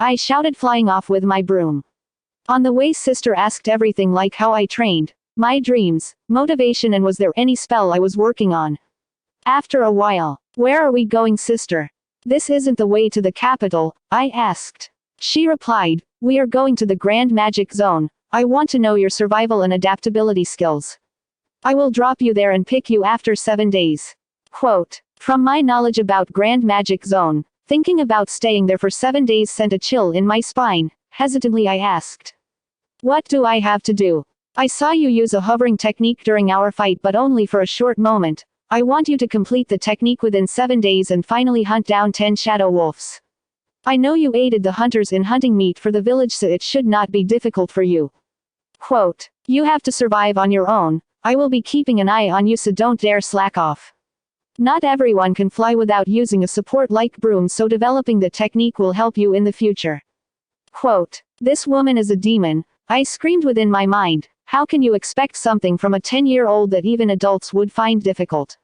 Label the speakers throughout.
Speaker 1: I shouted, flying off with my broom. On the way, sister asked everything, like how I trained, my dreams, motivation, and was there any spell I was working on. After a while, "Where are we going, sister? This isn't the way to the capital," I asked. She replied, "We are going to the Grand Magic Zone. I want to know your survival and adaptability skills. I will drop you there and pick you after 7 days." Quote. From my knowledge about Grand Magic Zone, thinking about staying there for 7 days sent a chill in my spine. Hesitantly I asked, "What do I have to do? I saw you use a hovering technique during our fight, but only for a short moment. I want you to complete the technique within 7 days and finally hunt down 10 shadow wolves. I know you aided the hunters in hunting meat for the village, so it should not be difficult for you." Quote. You have to survive on your own. I will be keeping an eye on you, so don't dare slack off. Not everyone can fly without using a support like broom, so developing the technique will help you in the future. Quote. This woman is a demon, I screamed within my mind. How can you expect something from a 10-year-old that even adults would find difficult?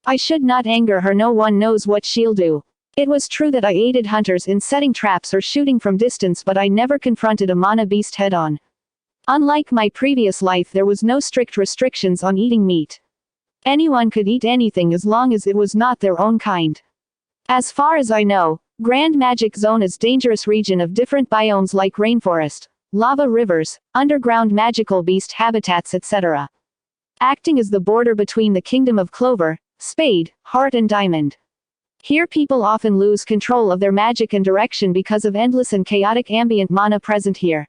Speaker 1: I should not anger her, no one knows what she'll do. It was true that I aided hunters in setting traps or shooting from distance, but I never confronted a mana beast head-on. Unlike my previous life, there was no strict restrictions on eating meat. Anyone could eat anything as long as it was not their own kind. As far as I know, Grand Magic Zone is dangerous region of different biomes like rainforest, lava rivers, underground magical beast habitats, etc. Acting as the border between the kingdom of Clover, Spade, Heart and Diamond. Here people often lose control of their magic and direction because of endless and chaotic ambient mana present here.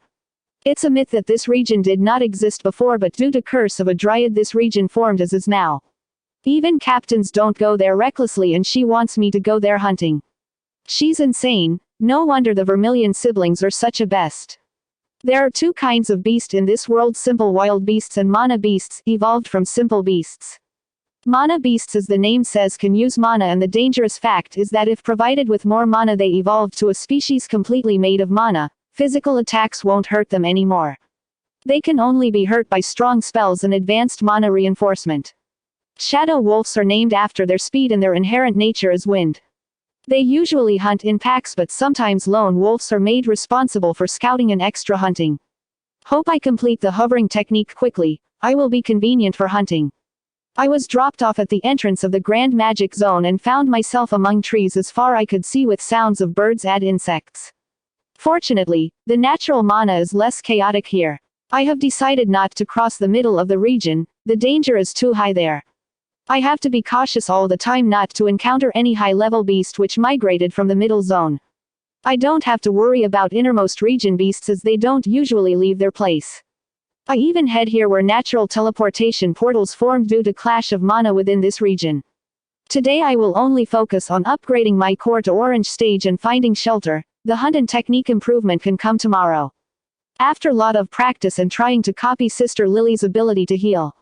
Speaker 1: It's a myth that this region did not exist before, but due to curse of a dryad this region formed as is now. Even captains don't go there recklessly, and she wants me to go there hunting. She's insane. No wonder the Vermilion siblings are such a best. There are two kinds of beast in this world: simple wild beasts and mana beasts, evolved from simple beasts. Mana beasts, as the name says, can use mana, and the dangerous fact is that if provided with more mana they evolve to a species completely made of mana. Physical attacks won't hurt them anymore. They can only be hurt by strong spells and advanced mana reinforcement. Shadow wolves are named after their speed and their inherent nature as wind. They usually hunt in packs, but sometimes lone wolves are made responsible for scouting and extra hunting. Hope I complete the hovering technique quickly. I will be convenient for hunting. I was dropped off at the entrance of the Grand Magic Zone and found myself among trees as far I could see, with sounds of birds and insects. Fortunately, the natural mana is less chaotic here. I have decided not to cross the middle of the region. The danger is too high there. I have to be cautious all the time not to encounter any high-level beast which migrated from the middle zone. I don't have to worry about innermost region beasts, as they don't usually leave their place. I even head here where natural teleportation portals formed due to clash of mana within this region. Today I will only focus on upgrading my core to orange stage and finding shelter. The hunt and technique improvement can come tomorrow. After lot of practice and trying to copy Sister Lily's ability to heal,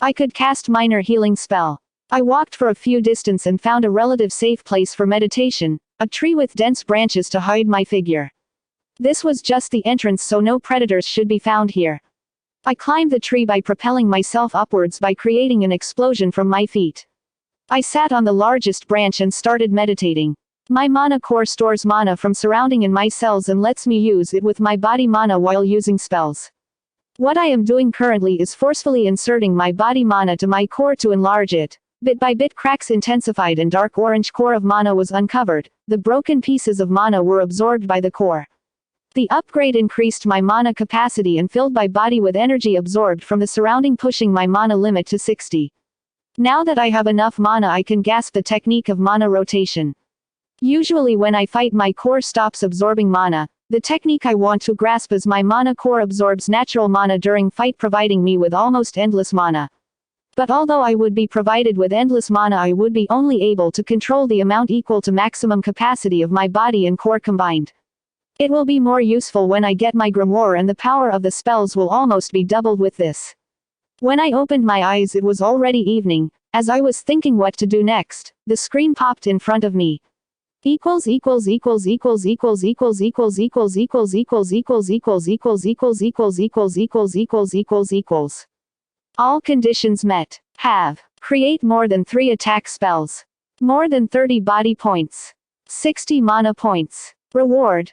Speaker 1: I could cast minor healing spell. I walked for a few distance and found a relative safe place for meditation, a tree with dense branches to hide my figure. This was just the entrance, so no predators should be found here. I climbed the tree by propelling myself upwards by creating an explosion from my feet. I sat on the largest branch and started meditating. My mana core stores mana from surrounding in my cells and lets me use it with my body mana while using spells. What I am doing currently is forcefully inserting my body mana to my core to enlarge it. Bit by bit cracks intensified and dark orange core of mana was uncovered. The broken pieces of mana were absorbed by the core. The upgrade increased my mana capacity and filled my body with energy absorbed from the surrounding, pushing my mana limit to 60. Now that I have enough mana, I can grasp the technique of mana rotation. Usually when I fight, my core stops absorbing mana. The technique I want to grasp is my mana core absorbs natural mana during fight, providing me with almost endless mana. But although I would be provided with endless mana, I would be only able to control the amount equal to maximum capacity of my body and core combined. It will be more useful when I get my grimoire, and the power of the spells will almost be doubled with this. When I opened my eyes, it was already evening. As I was thinking what to do next, the screen popped in front of me. Equals equals equals equals equals equals equals equals equals equals equals equals equals equals equals equals equals equals equals equals. All conditions met. Have. Create more than 3 attack spells. More than 30 body points. 60 mana points. Reward.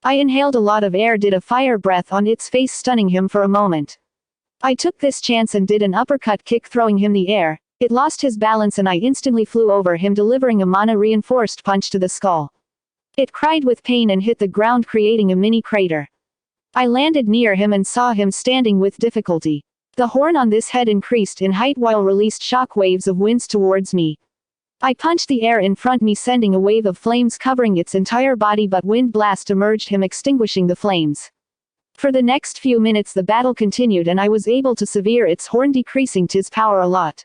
Speaker 1: I inhaled a lot of air, did a fire breath on its face, stunning him for a moment. I took this chance and did an uppercut kick, throwing him the air. It lost his balance and I instantly flew over him, delivering a mana-reinforced punch to the skull. It cried with pain and hit the ground, creating a mini crater. I landed near him and saw him standing with difficulty. The horn on this head increased in height while released shock waves of winds towards me. I punched the air in front me, sending a wave of flames covering its entire body, but wind blast emerged him, extinguishing the flames. For the next few minutes the battle continued and I was able to sever its horn, decreasing its power a lot.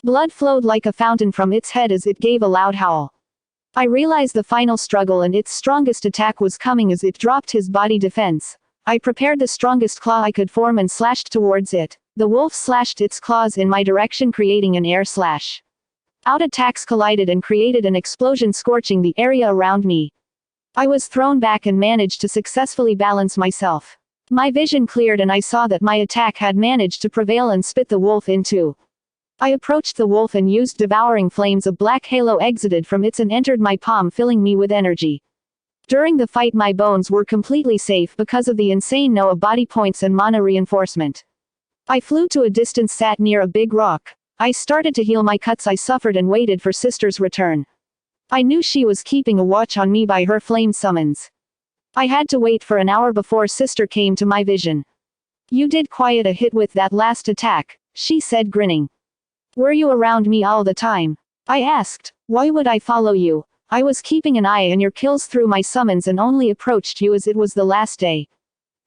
Speaker 1: Blood flowed like a fountain from its head as it gave a loud howl. I realized the final struggle and its strongest attack was coming as it dropped his body defense. I prepared the strongest claw I could form and slashed towards it. The wolf slashed its claws in my direction, creating an air slash. Out attacks collided and created an explosion, scorching the area around me. I was thrown back and managed to successfully balance myself. My vision cleared and I saw that my attack had managed to prevail and spit the wolf in two. I approached the wolf and used devouring flames. A black halo exited from it and entered my palm, filling me with energy. During the fight my bones were completely safe because of the insane no body points and mana reinforcement. I flew to a distance, sat near a big rock. I started to heal my cuts I suffered and waited for Sister's return. I knew she was keeping a watch on me by her flame summons. I had to wait for an hour before Sister came to my vision. "You did quite a hit with that last attack," she said, grinning. "Were you around me all the time?" I asked. "Why would I follow you? I was keeping an eye on your kills through my summons and only approached you as it was the last day.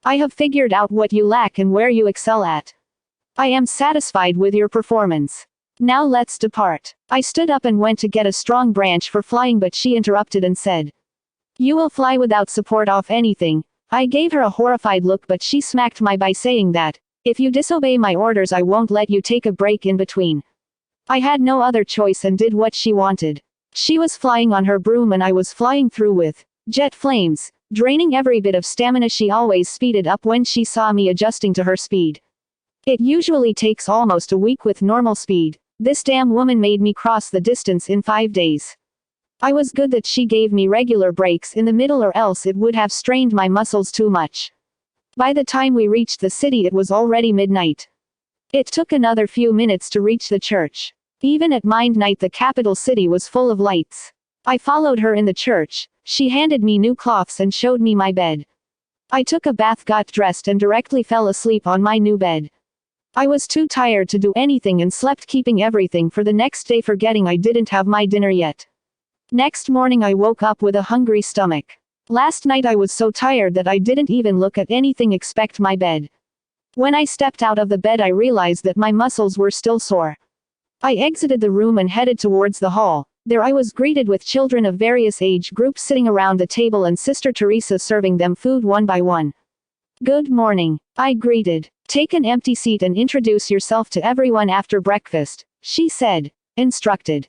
Speaker 1: I have figured out what you lack and where you excel at. I am satisfied with your performance. Now let's depart." I stood up and went to get a strong branch for flying, but she interrupted and said, "You will fly without support of anything." I gave her a horrified look, but she smacked my by saying that, "If you disobey my orders I won't let you take a break in between." I had no other choice and did what she wanted. She was flying on her broom and I was flying through with jet flames, draining every bit of stamina. She always speeded up when she saw me adjusting to her speed. It usually takes almost a week with normal speed. This damn woman made me cross the distance in 5 days. I was good that she gave me regular breaks in the middle, or else it would have strained my muscles too much. By the time we reached the city it was already midnight. It took another few minutes to reach the church. Even at midnight the capital city was full of lights. I followed her in the church. She handed me new cloths and showed me my bed. I took a bath, got dressed and directly fell asleep on my new bed. I was too tired to do anything and slept, keeping everything for the next day, forgetting I didn't have my dinner yet. Next morning I woke up with a hungry stomach. Last night I was so tired that I didn't even look at anything except my bed. When I stepped out of the bed I realized that my muscles were still sore. I exited the room and headed towards the hall. There I was greeted with children of various age groups sitting around the table and Sister Teresa serving them food one by one. "Good morning," I greeted. "Take an empty seat and introduce yourself to everyone after breakfast," she said. Instructed.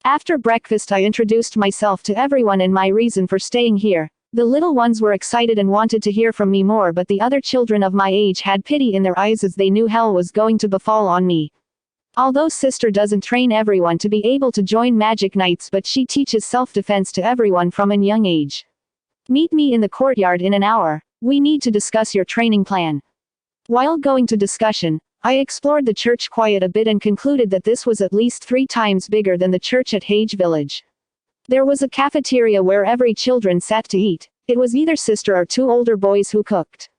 Speaker 1: After breakfast I introduced myself to everyone and my reason for staying here. The little ones were excited and wanted to hear from me more, but the other children of my age had pity in their eyes as they knew hell was going to befall on me. Although Sister doesn't train everyone to be able to join magic nights, but she teaches self-defense to everyone from a young age. "Meet me in the courtyard in an hour. We need to discuss your training plan." While going to discussion, I explored the church quite a bit and concluded that this was at least 3 times bigger than the church at Hage Village. There was a cafeteria where every children sat to eat. It was either Sister or 2 older boys who cooked.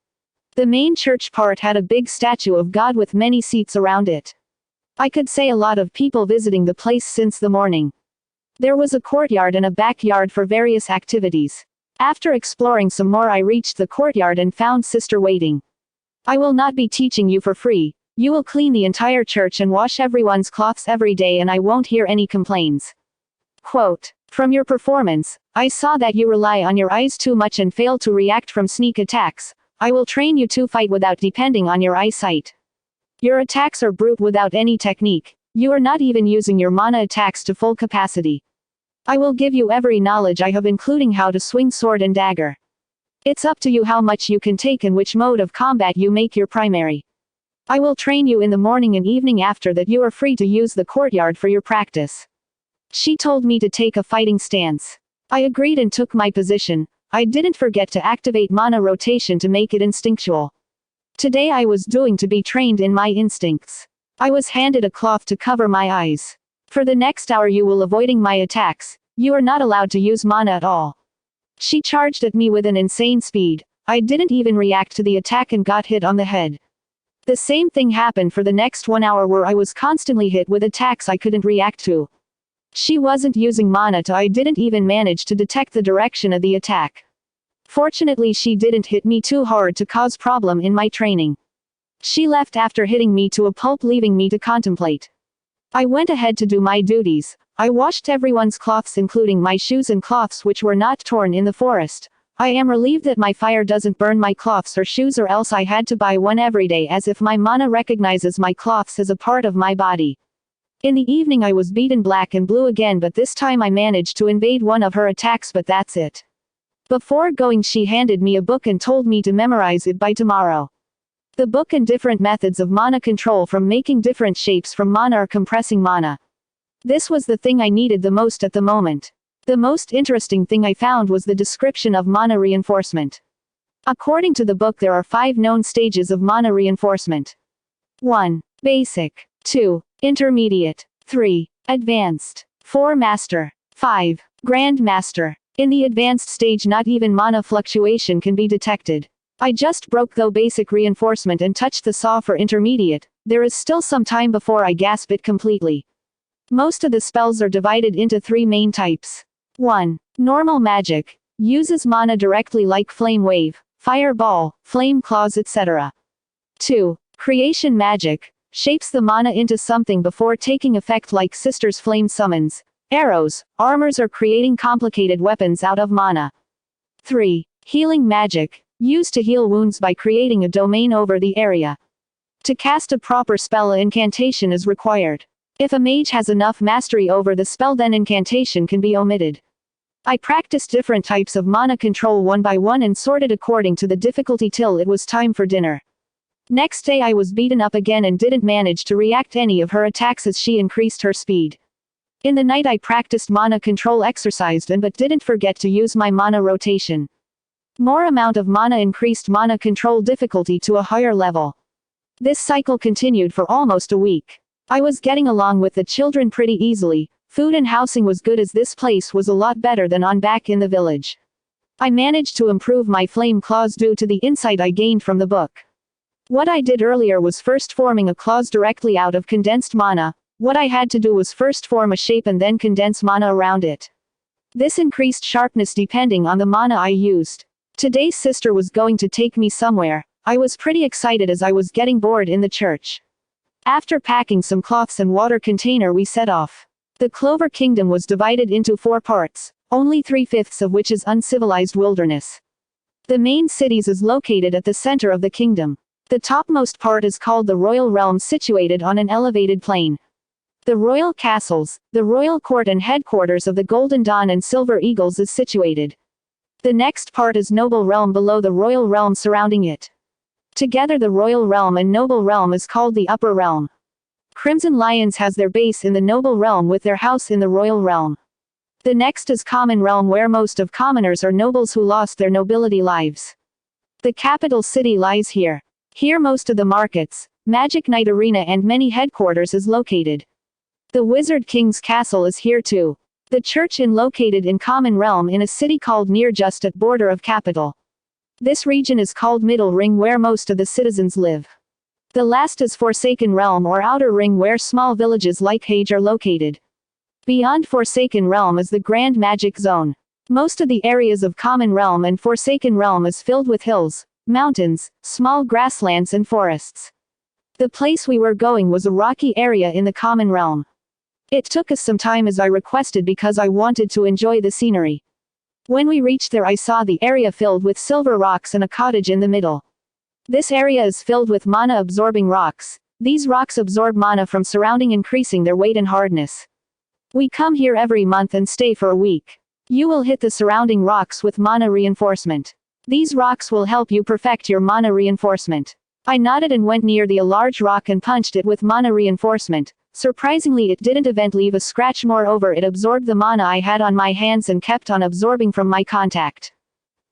Speaker 1: The main church part had a big statue of God with many seats around it. I could say a lot of people visiting the place since the morning. There was a courtyard and a backyard for various activities. After exploring some more I reached the courtyard and found Sister waiting. "I will not be teaching you for free. You will clean the entire church and wash everyone's cloths every day and I won't hear any complaints. Quote, from your performance, I saw that you rely on your eyes too much and fail to react from sneak attacks. I will train you to fight without depending on your eyesight. Your attacks are brute without any technique. You are not even using your mana attacks to full capacity. I will give you every knowledge I have, including how to swing sword and dagger. It's up to you how much you can take and which mode of combat you make your primary. I will train you in the morning and evening. After that you are free to use the courtyard for your practice." She told me to take a fighting stance. I agreed and took my position. I didn't forget to activate mana rotation to make it instinctual. Today I was doing to be trained in my instincts. I was handed a cloth to cover my eyes. For the next hour you will avoiding my attacks. You are not allowed to use mana at all. She charged at me with an insane speed. I didn't even react to the attack and got hit on the head. The same thing happened for the next 1 hour where I was constantly hit with attacks I couldn't react to. She wasn't using mana to I didn't even manage to detect the direction of the attack. Fortunately she didn't hit me too hard to cause problem in my training. She left after hitting me to a pulp leaving me to contemplate. I went ahead to do my duties. I washed everyone's cloths including my shoes and cloths which were not torn in the forest. I am relieved that my fire doesn't burn my cloths or shoes or else I had to buy one every day as if my mana recognizes my cloths as a part of my body. In the evening I was beaten black and blue again but this time I managed to evade one of her attacks but that's it. Before going she handed me a book and told me to memorize it by tomorrow. The book and different methods of mana control from making different shapes from mana or compressing mana. This was the thing I needed the most at the moment. The most interesting thing I found was the description of mana reinforcement. According to the book there are 5 known stages of mana reinforcement. 1. Basic. 2. Intermediate. 3. Advanced. 4. Master. 5. Grand Master. In the advanced stage not even mana fluctuation can be detected. I just broke though basic reinforcement and touched the saw for intermediate. There is still some time before I gasp it completely. Most of the spells are divided into 3 main types. 1. Normal magic. Uses mana directly like flame wave, fireball, flame claws etc. 2. Creation magic. Shapes the mana into something before taking effect like sisters flame summons, arrows, armors or creating complicated weapons out of mana. 3. Healing magic. Used to heal wounds by creating a domain over the area. To cast a proper spell an incantation is required. If a mage has enough mastery over the spell then incantation can be omitted. I practiced different types of mana control one by one and sorted according to the difficulty till it was time for dinner. Next day I was beaten up again and didn't manage to react any of her attacks as she increased her speed. In the night I practiced mana control exercised but didn't forget to use my mana rotation. More amount of mana increased mana control difficulty to a higher level. This cycle continued for almost a week. I was getting along with the children pretty easily. Food and housing was good as this place was a lot better than on back in the village. I managed to improve my flame claws due to the insight I gained from the book. What I did earlier was first forming a claws directly out of condensed mana. What I had to do was first form a shape and then condense mana around it. This increased sharpness depending on the mana I used. Today's sister was going to take me somewhere. I was pretty excited as I was getting bored in the church. After packing some cloths and water container we set off. The Clover Kingdom was divided into 4 parts, only 3/5 of which is uncivilized wilderness. The main cities is located at the center of the kingdom. The topmost part is called the Royal Realm situated on an elevated plain. The royal castles, the royal court and headquarters of the Golden Dawn and Silver Eagles is situated. The next part is Noble Realm below the Royal Realm surrounding it. Together the Royal Realm and Noble Realm is called the Upper Realm. Crimson Lions has their base in the Noble Realm with their house in the Royal Realm. The next is Common Realm where most of commoners are nobles who lost their nobility lives. The capital city lies here. Here most of the markets, Magic Knight Arena and many headquarters is located. The Wizard King's castle is here too. The church is located in Common Realm in a city called near just at border of capital. This region is called Middle Ring where most of the citizens live. The last is Forsaken Realm or Outer Ring where small villages like Hage are located. Beyond Forsaken Realm is the Grand Magic Zone. Most of the areas of Common Realm and Forsaken Realm is filled with hills, mountains, small grasslands and forests. The place we were going was a rocky area in the Common Realm. It took us some time as I requested because I wanted to enjoy the scenery. When we reached there I saw the area filled with silver rocks and a cottage in the middle. This area is filled with mana absorbing rocks. These rocks absorb mana from surrounding increasing their weight and hardness. We come here every month and stay for a week. You will hit the surrounding rocks with mana reinforcement. These rocks will help you perfect your mana reinforcement. I nodded and went near the large rock and punched it with mana reinforcement. Surprisingly it didn't even leave a scratch, moreover it absorbed the mana I had on my hands and kept on absorbing from my contact.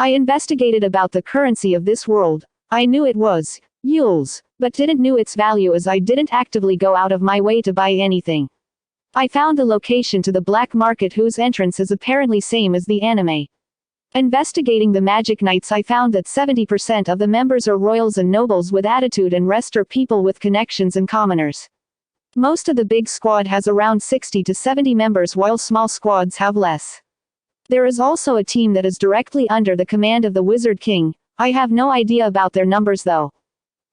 Speaker 1: I investigated about the currency of this world. I knew it was Yules, but didn't know its value as I didn't actively go out of my way to buy anything. I found the location to the black market whose entrance is apparently same as the anime. Investigating the Magic Knights, I found that 70% of the members are royals and nobles with attitude and rest are people with connections and commoners. Most of the big squad has around 60 to 70 members while small squads have less. There is also a team that is directly under the command of the Wizard King. I have no idea about their numbers though.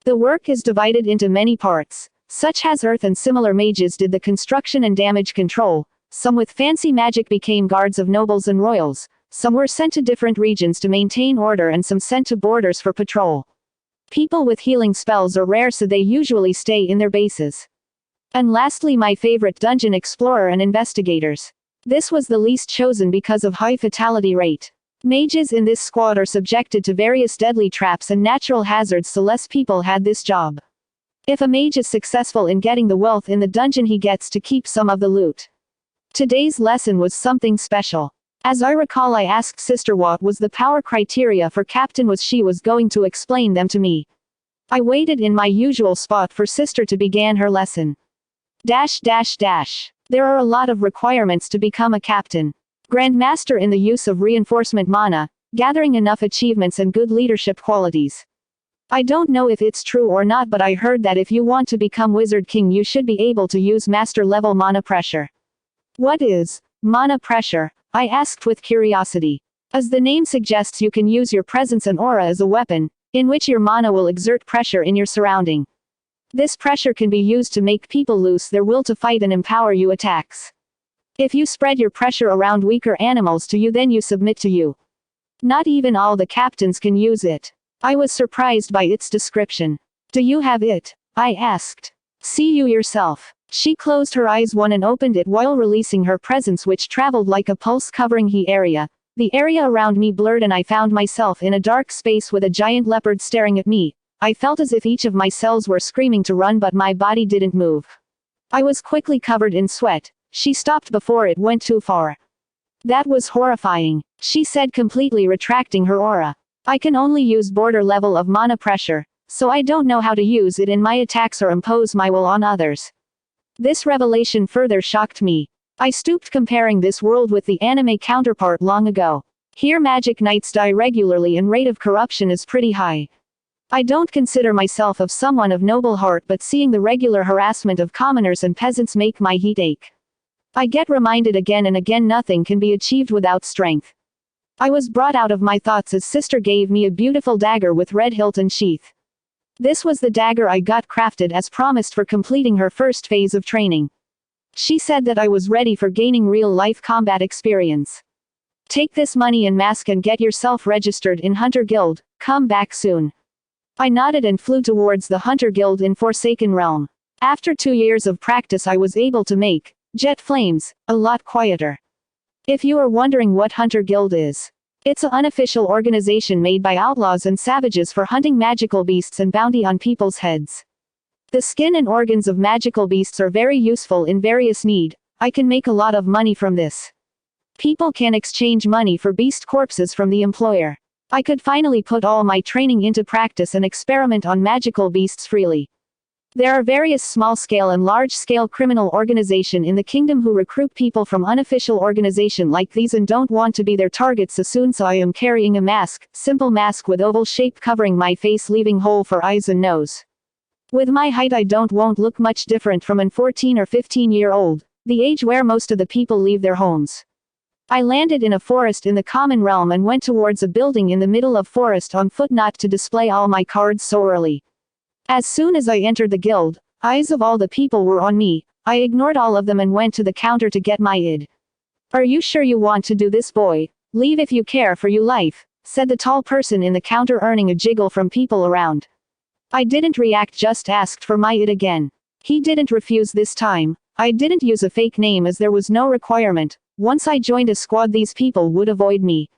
Speaker 1: The work is divided into many parts, such as earth and similar mages did the construction and damage control, some with fancy magic became guards of nobles and royals. Some were sent to different regions to maintain order and some sent to borders for patrol. People with healing spells are rare, so they usually stay in their bases. And lastly, my favorite, dungeon explorer and investigators. This was the least chosen because of high fatality rate. Mages in this squad are subjected to various deadly traps and natural hazards, so less people had this job. If a mage is successful in getting the wealth in the dungeon, he gets to keep some of the loot. Today's lesson was something special. As I recall, I asked Sister what was the power criteria for Captain. She was going to explain them to me. I waited in my usual spot for Sister to begin her lesson. There are a lot of requirements to become a captain. Grandmaster in the use of reinforcement mana, gathering enough achievements and good leadership qualities. I don't know if it's true or not, but I heard that if you want to become Wizard King you should be able to use master level mana pressure. What is mana pressure? I asked with curiosity. As the name suggests, you can use your presence and aura as a weapon, in which your mana will exert pressure in your surrounding. This pressure can be used to make people lose their will to fight and empower you attacks. If you spread your pressure around weaker animals to you, then you submit to you. Not even all the captains can use it. I was surprised by its description. Do you have it? I asked. See you yourself. She closed her eyes one and opened it while releasing her presence, which traveled like a pulse covering the area. The area around me blurred and I found myself in a dark space with a giant leopard staring at me. I felt as if each of my cells were screaming to run, but my body didn't move. I was quickly covered in sweat. She stopped before it went too far. That was horrifying, she said, completely retracting her aura. I can only use border level of mana pressure, so I don't know how to use it in my attacks or impose my will on others. This revelation further shocked me. I stooped, comparing this world with the anime counterpart long ago. Here Magic Knights die regularly and rate of corruption is pretty high. I don't consider myself of someone of noble heart, but seeing the regular harassment of commoners and peasants make my heat ache. I get reminded again and again nothing can be achieved without strength. I was brought out of my thoughts as Sister gave me a beautiful dagger with red hilt and sheath. This was the dagger I got crafted as promised for completing her first phase of training. She said that I was ready for gaining real-life combat experience. Take this money and mask and get yourself registered in Hunter Guild, come back soon. I nodded and flew towards the Hunter Guild in Forsaken Realm. After 2 years of practice I was able to make jet flames a lot quieter. If you are wondering what Hunter Guild is, it's an unofficial organization made by outlaws and savages for hunting magical beasts and bounty on people's heads. The skin and organs of magical beasts are very useful in various need. I can make a lot of money from this. People can exchange money for beast corpses from the employer. I could finally put all my training into practice and experiment on magical beasts freely. There are various small-scale and large-scale criminal organizations in the kingdom who recruit people from unofficial organizations like these and don't want to be their targets soon, so I am carrying a mask, simple mask with oval shape covering my face, leaving hole for eyes and nose. With my height I won't look much different from an 14 or 15-year-old, the age where most of the people leave their homes. I landed in a forest in the common realm and went towards a building in the middle of forest on foot, not to display all my cards so early. As soon as I entered the guild, eyes of all the people were on me. I ignored all of them and went to the counter to get my id. Are you sure you want to do this, boy? Leave if you care for your life, said the tall person in the counter, earning a jiggle from people around. I didn't react, just asked for my id again. He didn't refuse this time. I didn't use a fake name as there was no requirement. Once I joined a squad these people would avoid me.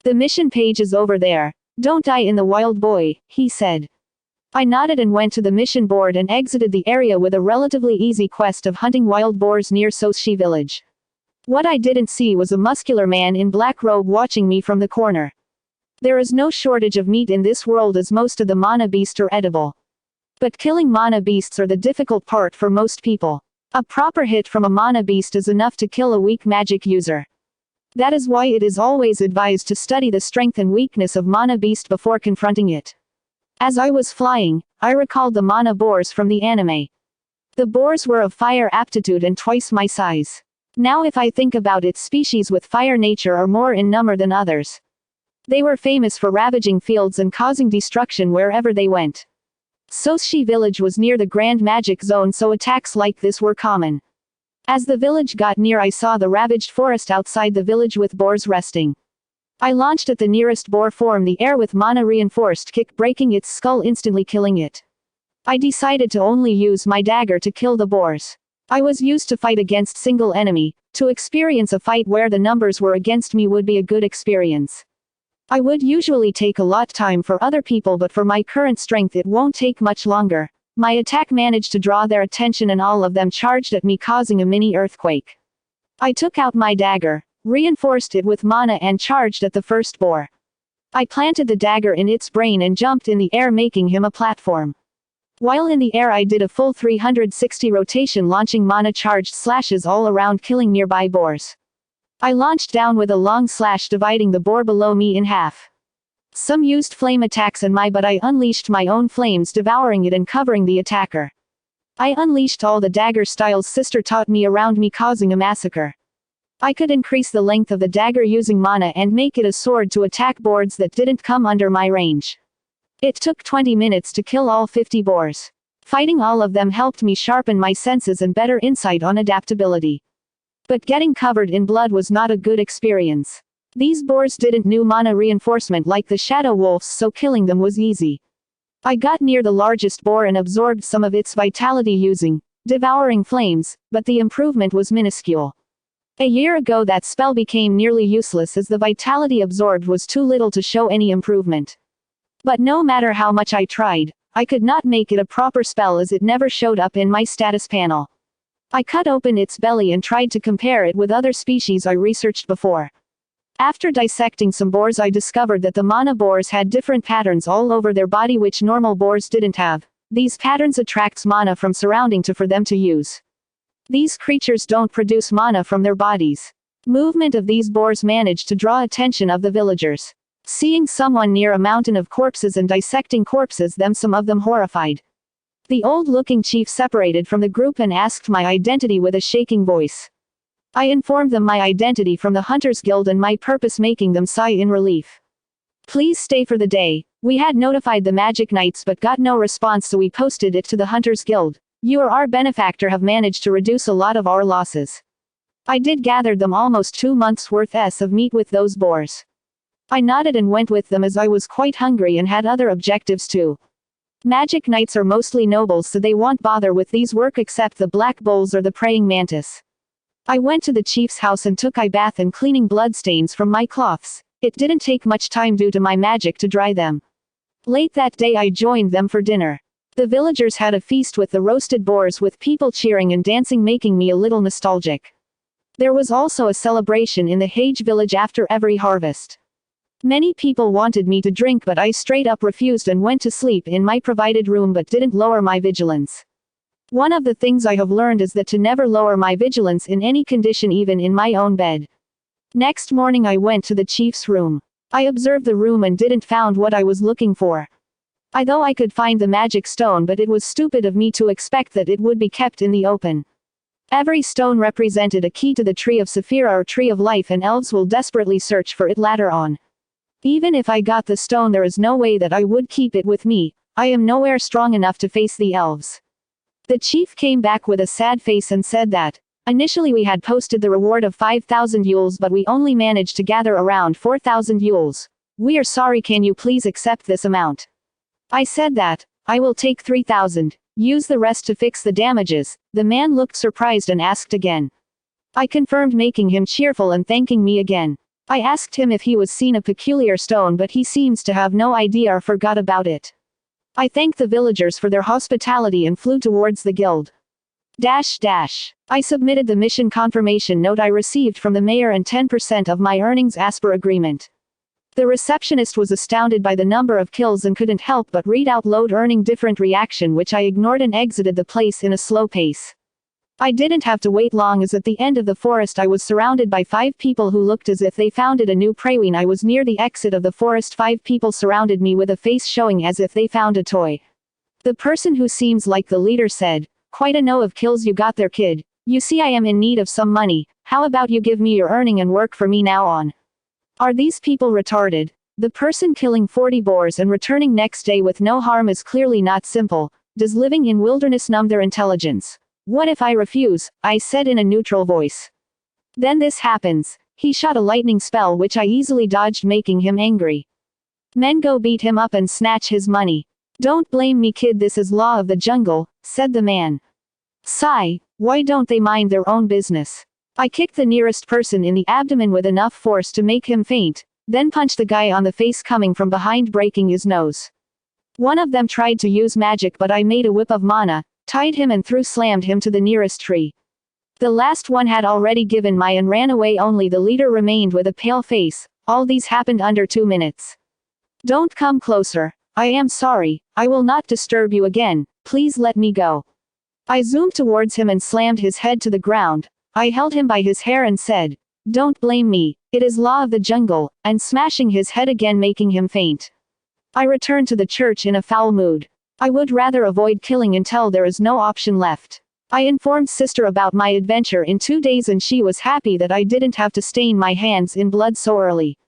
Speaker 1: The mission page is over there. Don't die in the wild, boy, he said. I nodded and went to the mission board and exited the area with a relatively easy quest of hunting wild boars near Soshi village. What I didn't see was a muscular man in black robe watching me from the corner. There is no shortage of meat in this world as most of the mana beasts are edible. But killing mana beasts are the difficult part for most people. A proper hit from a mana beast is enough to kill a weak magic user. That is why it is always advised to study the strength and weakness of mana beast before confronting it. As I was flying, I recalled the mana boars from the anime. The boars were of fire aptitude and twice my size. Now if I think about it, species with fire nature are more in number than others. They were famous for ravaging fields and causing destruction wherever they went. Soshi village was near the Grand Magic Zone, so attacks like this were common. As the village got near, I saw the ravaged forest outside the village with boars resting. I launched at the nearest boar form the air with mana reinforced kick, breaking its skull, instantly killing it. I decided to only use my dagger to kill the boars. I was used to fight against single enemy. To experience a fight where the numbers were against me would be a good experience. I would usually take a lot time for other people, but for my current strength it won't take much longer. My attack managed to draw their attention and all of them charged at me, causing a mini earthquake. I took out my dagger, reinforced it with mana and charged at the first boar. I planted the dagger in its brain and jumped in the air, making him a platform. While in the air I did a full 360 rotation, launching mana charged slashes all around, killing nearby boars. I launched down with a long slash, dividing the boar below me in half. Some used flame attacks but I unleashed my own flames, devouring it and covering the attacker. I unleashed all the dagger styles sister taught me around me, causing a massacre. I could increase the length of the dagger using mana and make it a sword to attack boards that didn't come under my range. It took 20 minutes to kill all 50 boars. Fighting all of them helped me sharpen my senses and better insight on adaptability. But getting covered in blood was not a good experience. These boars didn't know mana reinforcement like the shadow wolves, so killing them was easy. I got near the largest boar and absorbed some of its vitality using devouring flames, but the improvement was minuscule. A year ago that spell became nearly useless as the vitality absorbed was too little to show any improvement. But no matter how much I tried, I could not make it a proper spell as it never showed up in my status panel. I cut open its belly and tried to compare it with other species I researched before. After dissecting some boars, I discovered that the mana boars had different patterns all over their body which normal boars didn't have. These patterns attracts mana from surrounding for them to use. These creatures don't produce mana from their bodies. Movement of these boars managed to draw attention of the villagers. Seeing someone near a mountain of corpses and dissecting corpses, some of them horrified. The old-looking chief separated from the group and asked my identity with a shaking voice. I informed them my identity from the Hunters Guild and my purpose, making them sigh in relief. Please stay for the day. We had notified the Magic Knights but got no response, so we posted it to the Hunters Guild. You or our benefactor have managed to reduce a lot of our losses. I did gather them almost 2 months worth of meat with those boars. I nodded and went with them as I was quite hungry and had other objectives too. Magic Knights are mostly nobles, so they won't bother with these work except the black bulls or the praying mantis. I went to the chief's house and took a bath and cleaning bloodstains from my cloths. It didn't take much time due to my magic to dry them. Late that day I joined them for dinner. The villagers had a feast with the roasted boars with people cheering and dancing, making me a little nostalgic. There was also a celebration in the Hage village after every harvest. Many people wanted me to drink, but I straight up refused and went to sleep in my provided room, but didn't lower my vigilance. One of the things I have learned is that to never lower my vigilance in any condition, even in my own bed. Next morning I went to the chief's room. I observed the room and didn't found what I was looking for. Though I could find the magic stone, but it was stupid of me to expect that it would be kept in the open. Every stone represented a key to the Tree of Saphira or Tree of Life, and elves will desperately search for it later on. Even if I got the stone, there is no way that I would keep it with me. I am nowhere strong enough to face the elves. The chief came back with a sad face and said that, initially we had posted the reward of 5,000 yules, but we only managed to gather around 4,000 yules. We are sorry, can you please accept this amount? I said that, I will take 3,000, use the rest to fix the damages. The man looked surprised and asked again. I confirmed, making him cheerful and thanking me again. I asked him if he was seen a peculiar stone, but he seems to have no idea or forgot about it. I thanked the villagers for their hospitality and flew towards the guild. I submitted the mission confirmation note I received from the mayor and 10% of my earnings as per agreement. The receptionist was astounded by the number of kills and couldn't help but read out loud earning different reaction, which I ignored and exited the place in a slow pace. I didn't have to wait long, as at the end of the forest I was surrounded by 5 people who looked as if they founded a new prey. When I was near the exit of the forest, 5 people surrounded me with a face showing as if they found a toy. The person who seems like the leader said, "Quite a know of kills you got there, kid. You see I am in need of some money. How about you give me your earning and work for me now on?" Are these people retarded? The person killing 40 boars and returning next day with no harm is clearly not simple. Does living in wilderness numb their intelligence? What if I refuse? I said in a neutral voice. Then this happens. He shot a lightning spell which I easily dodged, making him angry. Men, go beat him up and snatch his money. Don't blame me, kid, this is law of the jungle, said the man. Sigh, why don't they mind their own business? I kicked the nearest person in the abdomen with enough force to make him faint, then punched the guy on the face coming from behind, breaking his nose. One of them tried to use magic, but I made a whip of mana, tied him and slammed him to the nearest tree. The last one had already given my and ran away. Only the leader remained with a pale face. All these happened under 2 minutes. Don't come closer. I am sorry. I will not disturb you again. Please let me go. I zoomed towards him and slammed his head to the ground. I held him by his hair and said, "Don't blame me. It is law of the jungle," and smashing his head again, making him faint. I returned to the church in a foul mood. I would rather avoid killing until there is no option left. I informed sister about my adventure in 2 days and she was happy that I didn't have to stain my hands in blood so early.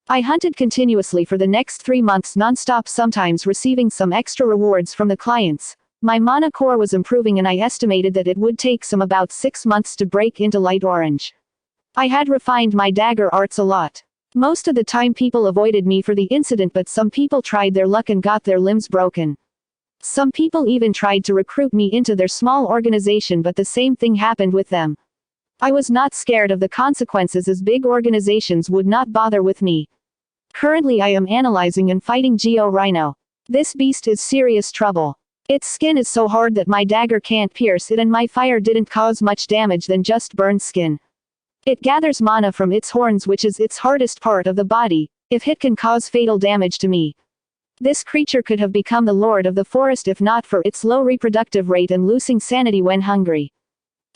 Speaker 1: I hunted continuously for the next 3 months non-stop, sometimes receiving some extra rewards from the clients. My mana core was improving and I estimated that it would take some about 6 months to break into light orange. I had refined my dagger arts a lot. Most of the time people avoided me for the incident, but some people tried their luck and got their limbs broken. Some people even tried to recruit me into their small organization, but the same thing happened with them. I was not scared of the consequences, as big organizations would not bother with me. Currently I am analyzing and fighting Geo Rhino. This beast is serious trouble. Its skin is so hard that my dagger can't pierce it, and my fire didn't cause much damage than just burned skin. It gathers mana from its horns, which is its hardest part of the body. If hit, can cause fatal damage to me. This creature could have become the lord of the forest if not for its low reproductive rate and losing sanity when hungry.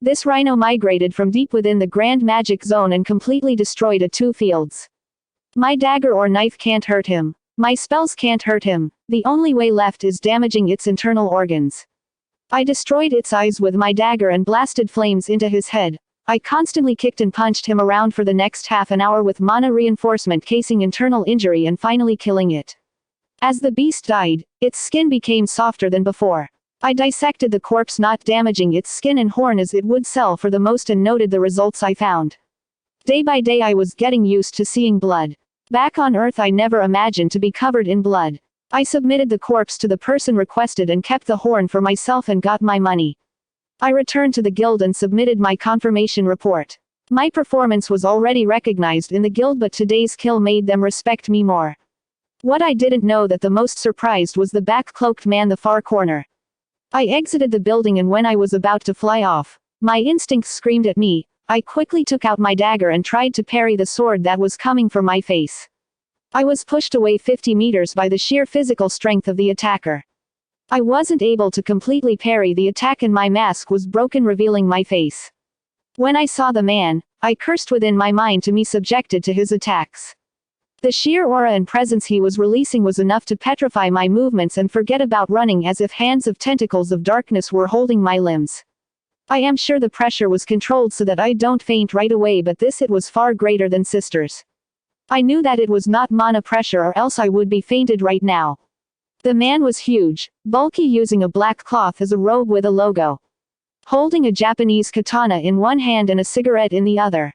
Speaker 1: This rhino migrated from deep within the Grand Magic Zone and completely destroyed 2 fields. My dagger or knife can't hurt him. My spells can't hurt him. The only way left is damaging its internal organs. I destroyed its eyes with my dagger and blasted flames into his head. I constantly kicked and punched him around for the next half an hour with mana reinforcement, casing internal injury and finally killing it. As the beast died, its skin became softer than before. I dissected the corpse, not damaging its skin and horn as it would sell for the most, and noted the results I found. Day by day I was getting used to seeing blood. Back on Earth I never imagined to be covered in blood. I submitted the corpse to the person requested and kept the horn for myself and got my money. I returned to the guild and submitted my confirmation report. My performance was already recognized in the guild, but today's kill made them respect me more. What I didn't know that the most surprised was the back-cloaked man, the far corner. I exited the building, and when I was about to fly off, my instincts screamed at me. I quickly took out my dagger and tried to parry the sword that was coming for my face. I was pushed away 50 meters by the sheer physical strength of the attacker. I wasn't able to completely parry the attack and my mask was broken, revealing my face. When I saw the man, I cursed within my mind to be subjected to his attacks. The sheer aura and presence he was releasing was enough to petrify my movements and forget about running, as if hands of tentacles of darkness were holding my limbs. I am sure the pressure was controlled so that I don't faint right away, but it was far greater than sisters. I knew that it was not mana pressure, or else I would be fainted right now. The man was huge, bulky, using a black cloth as a robe with a logo. Holding a Japanese katana in one hand and a cigarette in the other.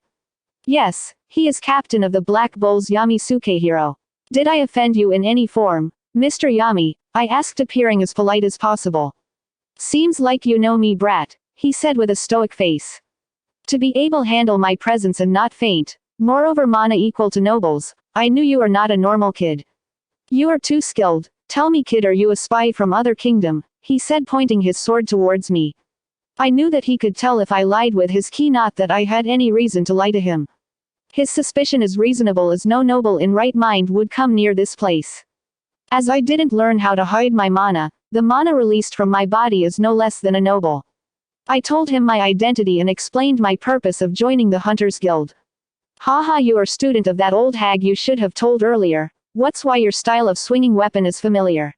Speaker 1: Yes, he is captain of the Black Bulls, Yami Sukehiro. Did I offend you in any form, Mr. Yami? I asked, appearing as polite as possible. Seems like you know me, brat, he said with a stoic face. To be able to handle my presence and not faint, moreover mana equal to nobles, I knew you are not a normal kid. You are too skilled. Tell me, kid, are you a spy from other kingdom? He said, pointing his sword towards me. I knew that he could tell if I lied with his key, not that I had any reason to lie to him. His suspicion is reasonable, as no noble in right mind would come near this place. As I didn't learn how to hide my mana, the mana released from my body is no less than a noble. I told him my identity and explained my purpose of joining the Hunters Guild. Haha, you are student of that old hag you should have told earlier. What's why your style of swinging weapon is familiar.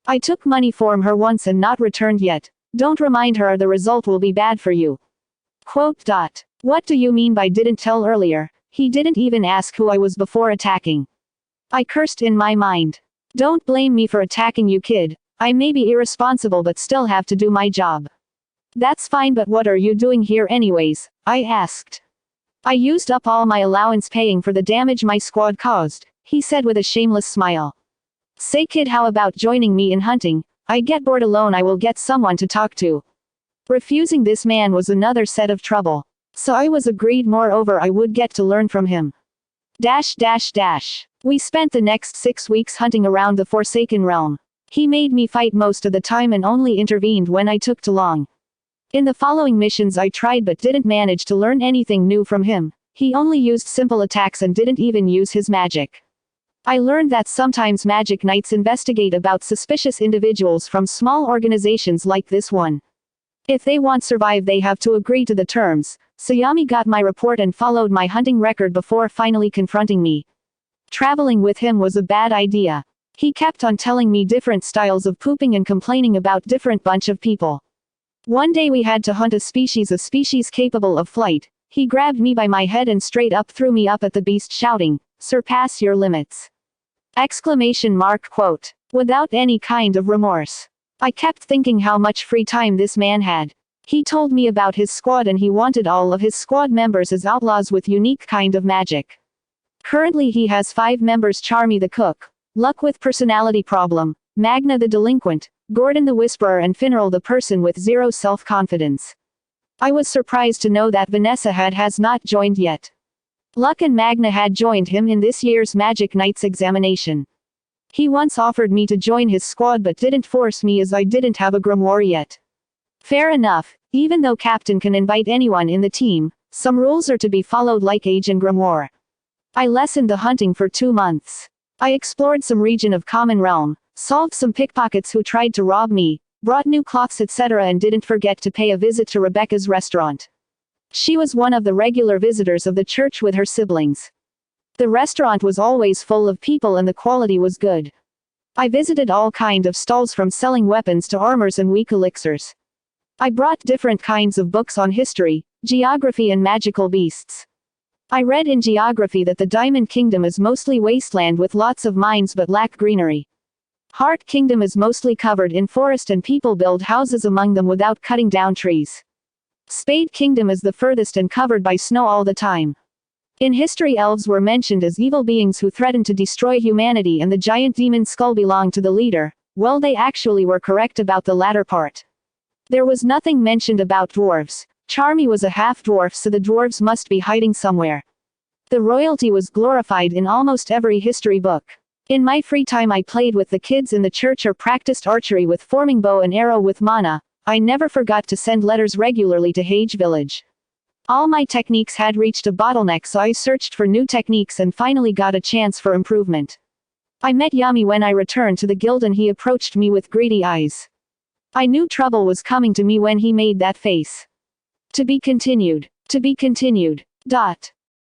Speaker 1: I took money from her once and not returned yet. Don't remind her, the result will be bad for you. Quote. What do you mean by didn't tell earlier? He didn't even ask who I was before attacking. I cursed in my mind. Don't blame me for attacking you, kid. I may be irresponsible but still have to do my job. That's fine, but what are you doing here anyways? I asked. I used up all my allowance paying for the damage my squad caused, he said with a shameless smile. Say kid, how about joining me in hunting? I get bored alone, I will get someone to talk to. Refusing this man was another set of trouble. So I was agreed, moreover I would get to learn from him. We spent the next 6 weeks hunting around the Forsaken Realm. He made me fight most of the time and only intervened when I took too long. In the following missions I tried but didn't manage to learn anything new from him. He only used simple attacks and didn't even use his magic. I learned that sometimes magic knights investigate about suspicious individuals from small organizations like this one. If they want to survive they have to agree to the terms. Sayami got my report and followed my hunting record before finally confronting me. Traveling with him was a bad idea. He kept on telling me different styles of pooping and complaining about different bunch of people. One day we had to hunt a species capable of flight. He grabbed me by my head and straight up threw me up at the beast, shouting, "Surpass your limits!" Quote. Without any kind of remorse. I kept thinking how much free time this man had. He told me about his squad and he wanted all of his squad members as outlaws with unique kind of magic. Currently he has 5 members: Charmy the cook, Luck with personality problem, Magna the delinquent, Gordon the whisperer, and Finral the person with zero self-confidence. I was surprised to know that Vanessa has not joined yet. Luck and Magna had joined him in this year's Magic Knights examination. He once offered me to join his squad but didn't force me as I didn't have a grimoire yet. Fair enough, even though captain can invite anyone in the team, some rules are to be followed like age and grimoire. I lessoned the hunting for 2 months. I explored some region of Common Realm, solved some pickpockets who tried to rob me, brought new cloths etc., and didn't forget to pay a visit to Rebecca's restaurant. She was one of the regular visitors of the church with her siblings. The restaurant was always full of people and the quality was good. I visited all kind of stalls from selling weapons to armors and weak elixirs. I brought different kinds of books on history, geography and magical beasts. I read in geography that the Diamond Kingdom is mostly wasteland with lots of mines but lack greenery. Heart Kingdom is mostly covered in forest and people build houses among them without cutting down trees. Spade Kingdom is the furthest and covered by snow all the time. In history elves were mentioned as evil beings who threatened to destroy humanity and the giant demon skull belonged to the leader. Well, they actually were correct about the latter part. There was nothing mentioned about dwarves. Charmy was a half-dwarf, so the dwarves must be hiding somewhere. The royalty was glorified in almost every history book. In my free time I played with the kids in the church or practiced archery with forming bow and arrow with mana. I never forgot to send letters regularly to Hage Village. All my techniques had reached a bottleneck, so I searched for new techniques and finally got a chance for improvement. I met Yami when I returned to the guild and he approached me with greedy eyes. I knew trouble was coming to me when he made that face. To be continued.